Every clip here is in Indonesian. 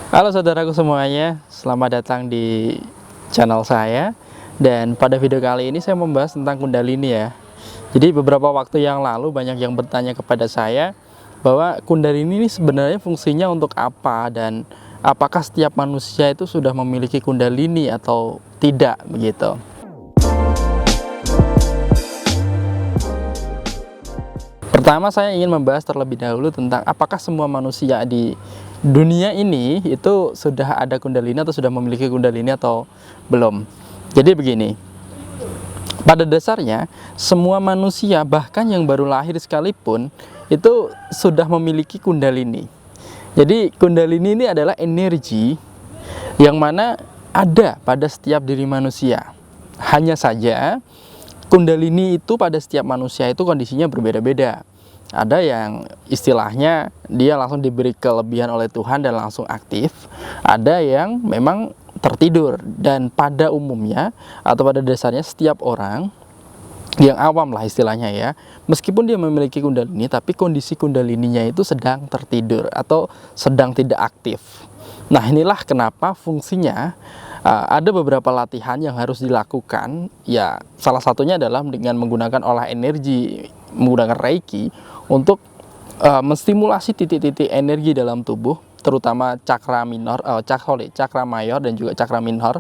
Halo saudaraku semuanya, selamat datang di channel saya. Dan pada video kali ini saya membahas tentang Kundalini ya. Jadi beberapa waktu yang lalu banyak yang bertanya kepada saya bahwa Kundalini ini sebenarnya fungsinya untuk apa, dan apakah setiap manusia itu sudah memiliki Kundalini atau tidak begitu. Pertama, saya ingin membahas terlebih dahulu tentang apakah semua manusia di dunia ini itu sudah ada Kundalini atau sudah memiliki Kundalini atau belum. Jadi begini, pada dasarnya semua manusia, bahkan yang baru lahir sekalipun, itu sudah memiliki Kundalini. Jadi Kundalini ini adalah energi yang mana ada pada setiap diri manusia. Hanya saja Kundalini itu pada setiap manusia itu kondisinya berbeda-beda. Ada yang istilahnya dia langsung diberi kelebihan oleh Tuhan dan langsung aktif. Ada yang memang tertidur. Dan pada umumnya atau pada dasarnya setiap orang yang awam lah istilahnya ya, meskipun dia memiliki Kundalini, tapi kondisi Kundalininya itu sedang tertidur atau sedang tidak aktif. Nah, inilah kenapa fungsinya ada beberapa latihan yang harus dilakukan. Ya, salah satunya adalah dengan menggunakan olah energi, menggunakan Reiki untuk menstimulasi titik-titik energi dalam tubuh, terutama cakra minor, cakra mayor dan juga cakra minor,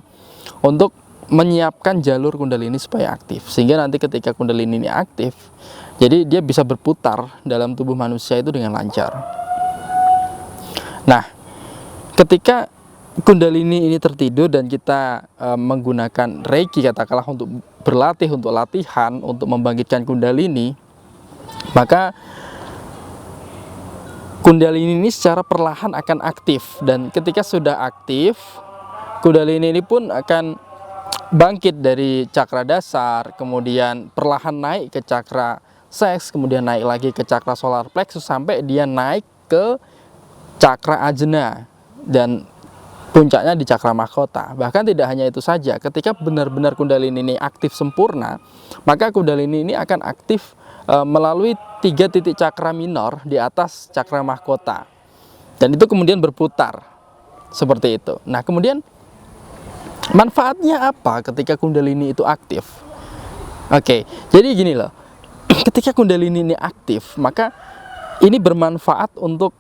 untuk menyiapkan jalur Kundalini supaya aktif. Sehingga nanti ketika Kundalini ini aktif, jadi dia bisa berputar dalam tubuh manusia itu dengan lancar. Nah, ketika Kundalini ini tertidur dan kita menggunakan Reiki katakanlah untuk berlatih, untuk latihan, untuk membangkitkan Kundalini, maka Kundalini ini secara perlahan akan aktif. Dan ketika sudah aktif, Kundalini ini pun akan bangkit dari cakra dasar, kemudian perlahan naik ke cakra seks, kemudian naik lagi ke cakra solar plexus sampai dia naik ke cakra ajna dan puncaknya di cakra mahkota. Bahkan tidak hanya itu saja, ketika benar-benar Kundalini ini aktif sempurna, maka Kundalini ini akan aktif melalui 3 titik cakra minor di atas cakra mahkota. Dan itu kemudian berputar seperti itu. Nah, kemudian manfaatnya apa ketika Kundalini itu aktif? Oke, jadi gini loh. Ketika Kundalini ini aktif, maka ini bermanfaat untuk,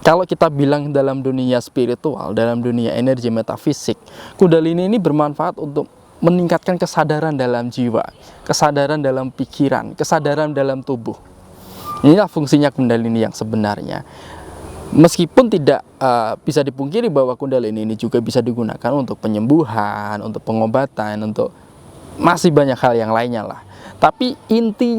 kalau kita bilang dalam dunia spiritual, dalam dunia energi metafisik, Kundalini ini bermanfaat untuk meningkatkan kesadaran dalam jiwa, kesadaran dalam pikiran, kesadaran dalam tubuh. Inilah fungsinya Kundalini yang sebenarnya. Meskipun tidak bisa dipungkiri bahwa Kundalini ini juga bisa digunakan untuk penyembuhan, untuk pengobatan, untuk masih banyak hal yang lainnya lah. Tapi inti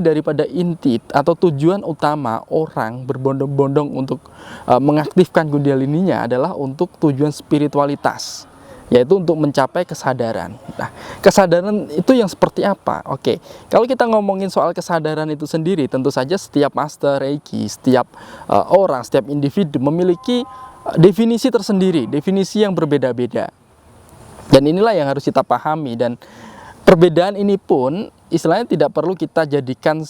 daripada inti atau tujuan utama orang berbondong-bondong untuk mengaktifkan Kundalininya adalah untuk tujuan spiritualitas, yaitu untuk mencapai kesadaran. Nah, kesadaran itu yang seperti apa? Oke, kalau kita ngomongin soal kesadaran itu sendiri, tentu saja setiap master Reiki, setiap orang, setiap individu memiliki definisi tersendiri, definisi yang berbeda-beda. Dan inilah yang harus kita pahami, dan perbedaan ini pun istilahnya tidak perlu kita jadikan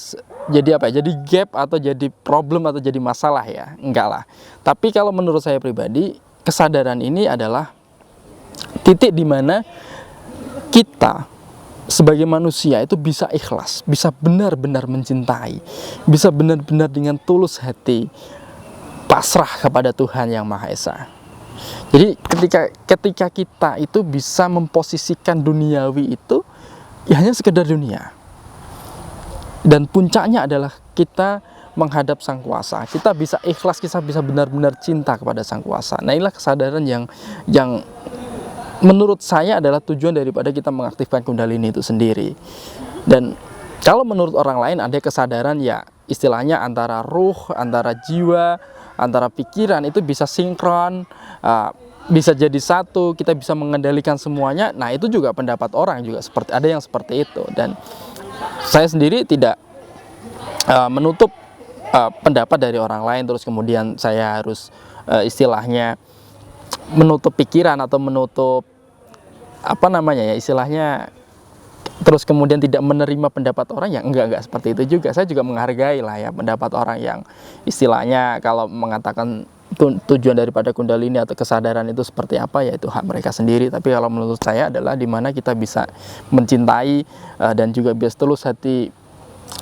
jadi apa ya, jadi gap atau jadi problem atau jadi masalah ya, enggak lah. Tapi kalau menurut saya pribadi, kesadaran ini adalah titik di mana kita sebagai manusia itu bisa ikhlas, bisa benar-benar mencintai, bisa benar-benar dengan tulus hati pasrah kepada Tuhan Yang Maha Esa. Jadi ketika kita itu bisa memposisikan duniawi itu ya hanya sekedar dunia, dan puncaknya adalah kita menghadap Sang Kuasa. Kita bisa ikhlas, kita bisa benar-benar cinta kepada Sang Kuasa. Nah, inilah kesadaran yang menurut saya adalah tujuan daripada kita mengaktifkan Kundalini itu sendiri. Dan kalau menurut orang lain ada kesadaran ya istilahnya antara ruh, antara jiwa, antara pikiran itu bisa sinkron, bisa jadi satu, kita bisa mengendalikan semuanya. Nah, itu juga pendapat orang, juga seperti ada yang seperti itu. Dan saya sendiri tidak menutup pendapat dari orang lain terus kemudian saya harus istilahnya menutup pikiran atau menutup apa namanya ya istilahnya, terus kemudian tidak menerima pendapat orang. Yang enggak seperti itu juga. Saya juga menghargai lah ya pendapat orang yang istilahnya kalau mengatakan tujuan daripada kundalini atau kesadaran itu seperti apa, yaitu hak mereka sendiri. Tapi kalau menurut saya adalah dimana kita bisa mencintai dan juga bisa tulus hati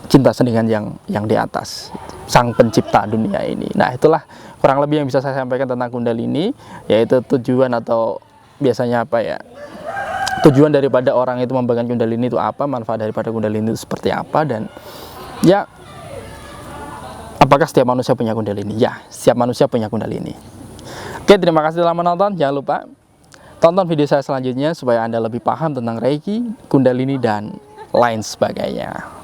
cinta dengan yang di atas, sang pencipta dunia ini. Nah, itulah kurang lebih yang bisa saya sampaikan tentang kundalini, yaitu tujuan atau biasanya apa ya, tujuan daripada orang itu membangun kundalini itu apa, manfaat daripada kundalini itu seperti apa, dan ya apakah setiap manusia punya kundalini? Ya, setiap manusia punya kundalini. Oke, terima kasih telah menonton. Jangan lupa tonton video saya selanjutnya supaya Anda lebih paham tentang Reiki, kundalini, dan lain sebagainya.